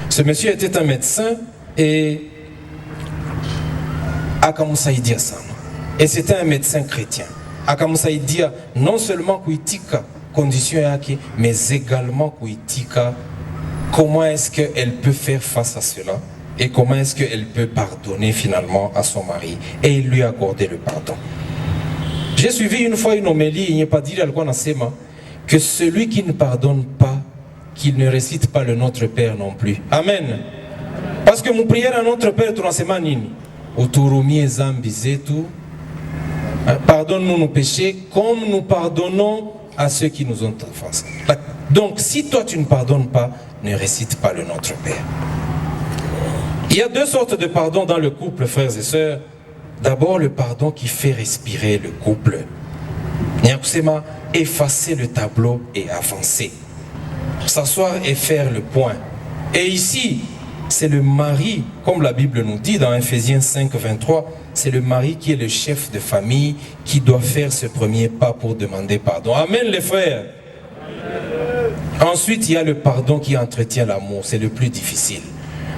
Ce monsieur était un médecin et akamusaidia sana. Et c'était un médecin chrétien. Akamusaidia non seulement kuitika condition yake, mais également kuitika comment est-ce qu'elle peut faire face à cela et comment est-ce qu'elle peut pardonner finalement à son mari, et il lui a accordé le pardon. J'ai suivi une fois une homélie, il n'y a pas dit que celui qui ne pardonne pas, qu'il ne récite pas le Notre Père non plus. Amen. Parce que mon prière à Notre Père, tu n'enseignes nini. Uturumie zambi zetu, pardonne-nous nos péchés comme nous pardonnons à ceux qui nous ont offensés. Donc si toi tu ne pardonnes pas, ne récite pas le Notre Père. Il y a deux sortes de pardon dans le couple, frères et sœurs. D'abord, le pardon qui fait respirer le couple. Nyakusema, effacer le tableau et avancer. S'asseoir et faire le point. Et ici, c'est le mari, comme la Bible nous dit dans Ephésiens 5, 23, c'est le mari qui est le chef de famille qui doit faire ce premier pas pour demander pardon. Amen les frères. Ensuite, il y a le pardon qui entretient l'amour. C'est le plus difficile.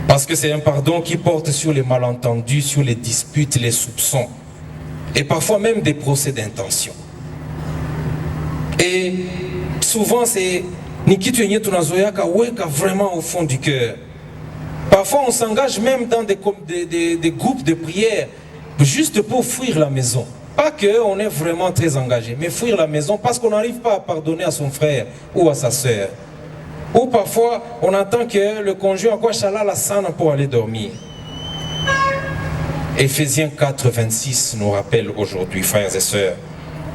Parce que c'est un pardon qui porte sur les malentendus, sur les disputes, les soupçons. Et parfois même des procès d'intention. Et souvent, c'est Nikitu Yenye Tunazoyaka Weka vraiment au fond du cœur. Parfois, on s'engage même dans des groupes de prière juste pour fuir la maison. Pas qu'on est vraiment très engagé, mais fuir la maison parce qu'on n'arrive pas à pardonner à son frère ou à sa sœur. Ou parfois, on attend que le conjoint quoi chala la sana pour aller dormir. Ephésiens 4, 26 nous rappelle aujourd'hui, frères et sœurs,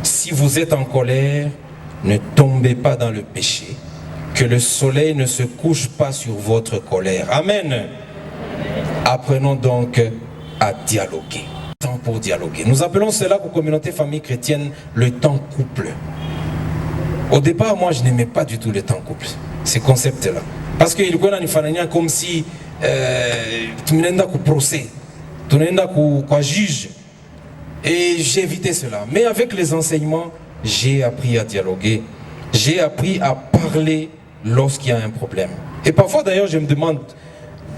si vous êtes en colère, ne tombez pas dans le péché, que le soleil ne se couche pas sur votre colère. Amen. Apprenons donc à dialoguer. Temps pour dialoguer. Nous appelons cela pour communauté famille chrétienne le temps couple. Au départ, moi, je n'aimais pas du tout le temps couple, ces concepts-là. Parce qu'il y a comme si tu n'es pas procès, tu n'es pas juge. Et j'évitais cela. Mais avec les enseignements, j'ai appris à dialoguer. J'ai appris à parler lorsqu'il y a un problème. Et parfois, d'ailleurs, je me demande,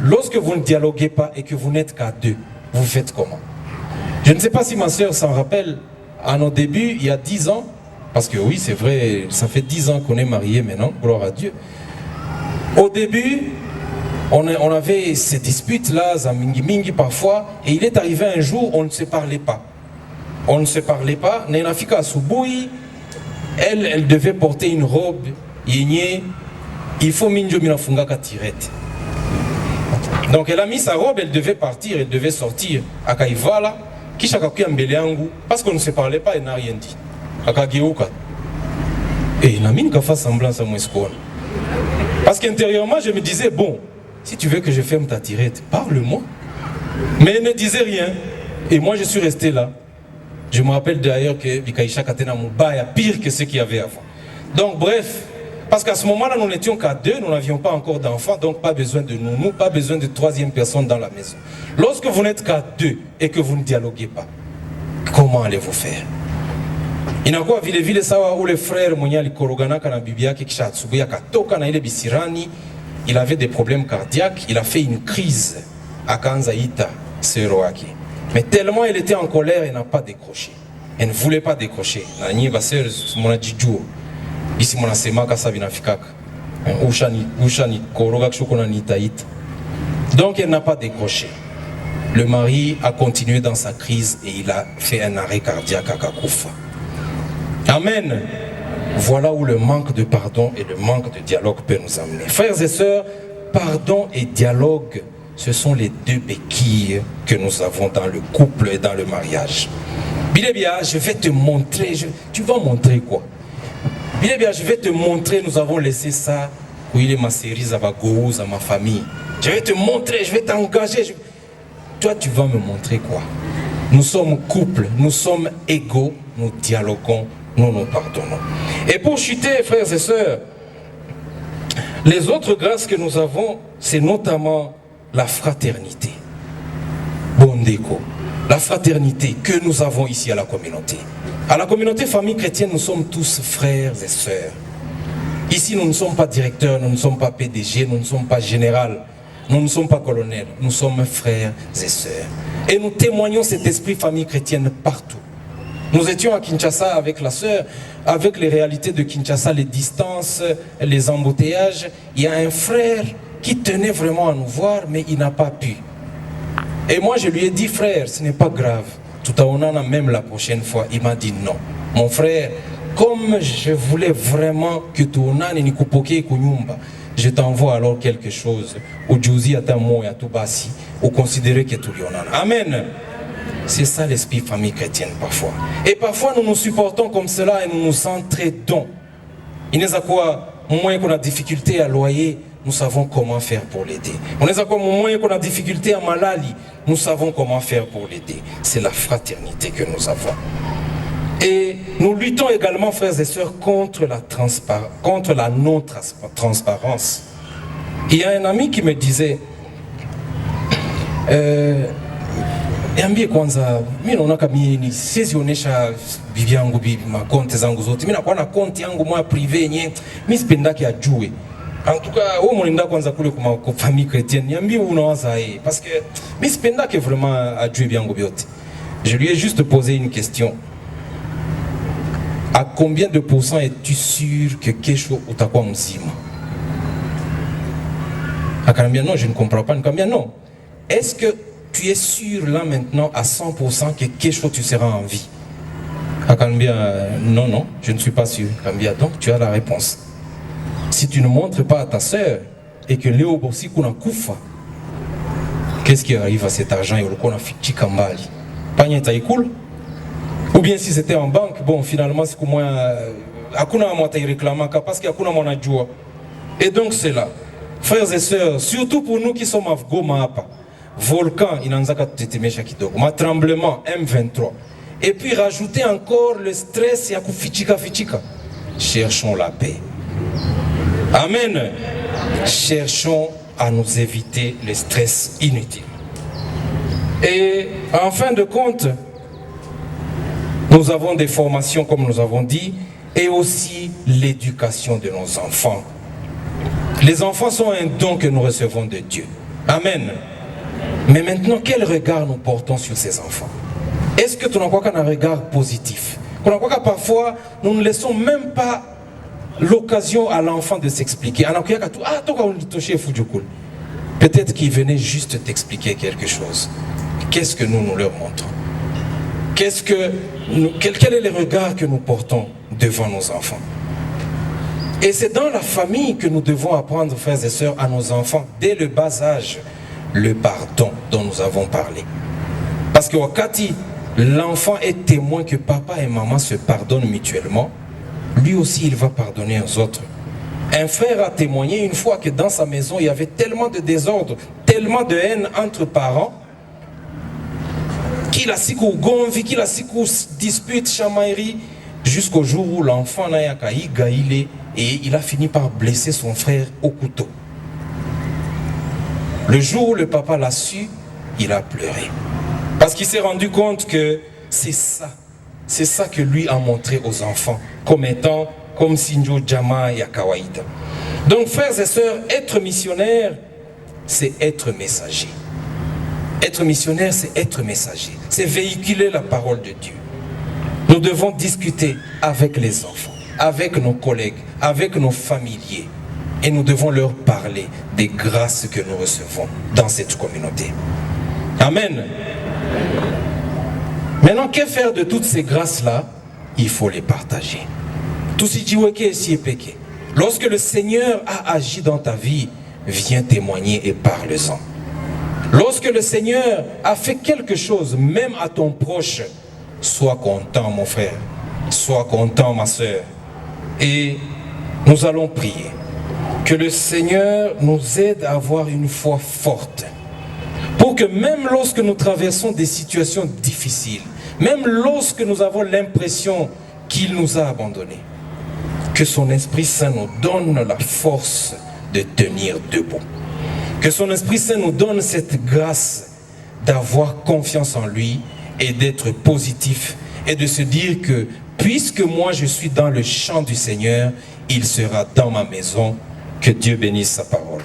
lorsque vous ne dialoguez pas et que vous n'êtes qu'à deux, vous faites comment? Je ne sais pas si ma soeur s'en rappelle, à nos débuts, il y a 10 ans, parce que oui, c'est vrai, ça fait 10 ans qu'on est mariés maintenant, gloire à Dieu. Au début, on avait ces disputes-là, Zamingi parfois, et il est arrivé un jour, on ne se parlait pas. On ne se parlait pas. Nenafika Subuhi, elle devait porter une robe, yenye, il faut minjo minafungaka tirette. Donc elle a mis sa robe, elle devait partir, elle devait sortir. Akaivala, kisha kakuya mbele yangu, parce qu'on ne se parlait pas, elle n'a rien dit. Akageuka. Et il a mis une semblance à mon escouade. Parce qu'intérieurement, je me disais, bon, si tu veux que je ferme ta tirette, parle-moi. Mais elle ne disait rien. Et moi, je suis resté là. Je me rappelle d'ailleurs que Bikaïcha Katena Mouba est pire que ce qu'il y avait avant. Donc bref, parce qu'à ce moment-là, nous n'étions qu'à 2, nous n'avions pas encore d'enfants, donc pas besoin de nounou, pas besoin de 3e personne dans la maison. Lorsque vous n'êtes qu'à 2 et que vous ne dialoguez pas, comment allez-vous faire? Inakuwa vile vile sawa ule frère mwenye alikoroganaka na bibi yake kisha asubuhi akatoka na ile bisirani, il avait des problèmes cardiaques, il a fait une crise akaanza ita sœur wake. Mais tellement elle était en colère, elle n'a pas décroché. Elle ne voulait pas décrocher. Na nyi ba sœur mona jijua. Ici mona semaka sa binafikaka. Ushani koroga kishoko na nitaita. Donc elle n'a pas décroché. Le mari a continué dans sa crise et il a fait un arrêt cardiaque à Kakufa. Amen. Voilà où le manque de pardon et le manque de dialogue peut nous amener. Frères et sœurs, pardon et dialogue, ce sont les 2 béquilles que nous avons dans le couple et dans le mariage. Bilebia, je vais te montrer. Tu vas montrer quoi? Bilebia, je vais te montrer. Nous avons laissé ça. Où il est ma série, à ma famille. Je vais te montrer, je vais t'engager. Toi, tu vas me montrer quoi? Nous sommes couple, nous sommes égaux, nous dialoguons, nous nous pardonnons. Et pour chuter, frères et sœurs, les autres grâces que nous avons, c'est notamment la fraternité. Bondeko. La fraternité que nous avons ici à la communauté. À la communauté famille chrétienne, nous sommes tous frères et sœurs. Ici, nous ne sommes pas directeurs, nous ne sommes pas PDG, nous ne sommes pas général, nous ne sommes pas colonels, nous sommes frères et sœurs. Et nous témoignons cet esprit famille chrétienne partout. Nous étions à Kinshasa avec la sœur, avec les réalités de Kinshasa, les distances, les embouteillages. Il y a un frère qui tenait vraiment à nous voir, mais il n'a pas pu. Et moi, je lui ai dit, frère, ce n'est pas grave. Tout à l'heure, même la prochaine fois, il m'a dit non. Mon frère, comme je voulais vraiment que tu n'aies pas, je t'envoie alors quelque chose. Ou Josie à ta mot et à tout bassi, ou considérer que tu l'as. Amen. C'est ça l'esprit famille chrétienne parfois. Et parfois nous nous supportons comme cela et nous nous entraidons. Il n'est pas quoi, moins qu'on a difficulté à loyer, nous savons comment faire pour l'aider. On n'est pas quoi, moins qu'on a difficulté à malali, nous savons comment faire pour l'aider. C'est la fraternité que nous avons. Et nous luttons également, frères et sœurs, contre la non-transparence. Il y a un ami qui me disait, Yambie kwanza, mimi naona kama ni siwezi onyesha bibi yangu makonte zangu zote. Mimi nakuwa na konti yangu mwa privé yenye mimi sipendaki ajue. En tout cas, wewe mwenenda kwanza kule kwa famille chrétienne, niambie unawaza yeye parce que mimi sipendaki vraiment ajue byangu byote. Je lui ai juste posé une question. À combien de pourcents es-tu sûr que Kesho utakuwa mzima? Akaniambia non, je ne comprends pas. Akaniambia non. Est-ce que tu es sûr là maintenant à 100% que Kesho tu seras en vie? Akaniambia non, je ne suis pas sûr. Akaniambia donc tu as la réponse. Si tu ne montres pas à ta sœur et que Léo Bossi kuna kufa, qu'est-ce qui arrive à cet argent? Yoloko na fichika mbali. Panya taikul? Ou bien si c'était en banque, bon finalement c'est comme moi hakuna mwata ireklamaka parce que hakuna mwanajua. Et donc c'est là. Frères et sœurs, surtout pour nous qui sommes à Goma hapa. Volcan inanzaka tutetemesha kidogo. Ma tremblement M23. Et puis rajouter encore le stress ya kufichika. Cherchons la paix. Amen. Cherchons à nous éviter le stress inutile. Et en fin de compte, nous avons des formations, comme nous avons dit, et aussi l'éducation de nos enfants. Les enfants sont un don que nous recevons de Dieu. Amen. Mais maintenant, quel regard nous portons sur ces enfants? Est-ce que tu n'as pas qu'un regard positif? Parfois, nous ne laissons même pas l'occasion à l'enfant de s'expliquer. Peut-être qu'il venait juste t'expliquer quelque chose. Qu'est-ce que nous leur montrons? Quel est le regard que nous portons devant nos enfants? Et c'est dans la famille que nous devons apprendre, frères et sœurs, à nos enfants, dès le bas âge, le pardon dont nous avons parlé. Parce que wakati l'enfant est témoin que papa et maman se pardonnent mutuellement, lui aussi il va pardonner aux autres. Un frère a témoigné une fois que dans sa maison il y avait tellement de désordre, tellement de haine entre parents, Kila siku ugomvi, kila siku dispute, chamaillerie, jusqu'au jour où l'enfant n'a yakaïga et il a fini par blesser son frère au couteau. Le jour où le papa l'a su, il a pleuré. Parce qu'il s'est rendu compte que c'est ça que lui a montré aux enfants, comme étant comme Sinjo Jama et Kawaïda. Donc frères et sœurs, être missionnaire, c'est être messager. Être missionnaire, c'est être messager. C'est véhiculer la parole de Dieu. Nous devons discuter avec les enfants, avec nos collègues, avec nos familiers. Et nous devons leur parler des grâces que nous recevons dans cette communauté. Amen. Maintenant, que faire de toutes ces grâces-là? Il faut les partager. Lorsque le Seigneur a agi dans ta vie, viens témoigner et parle-en. Lorsque le Seigneur a fait quelque chose, même à ton proche, sois content, mon frère. Sois content, ma soeur. Et nous allons prier. Que le Seigneur nous aide à avoir une foi forte. Pour que même lorsque nous traversons des situations difficiles, même lorsque nous avons l'impression qu'il nous a abandonnés, que son Esprit Saint nous donne la force de tenir debout. Que son Esprit Saint nous donne cette grâce d'avoir confiance en lui et d'être positif et de se dire que puisque moi je suis dans le champ du Seigneur, il sera dans ma maison. Que Dieu bénisse sa parole.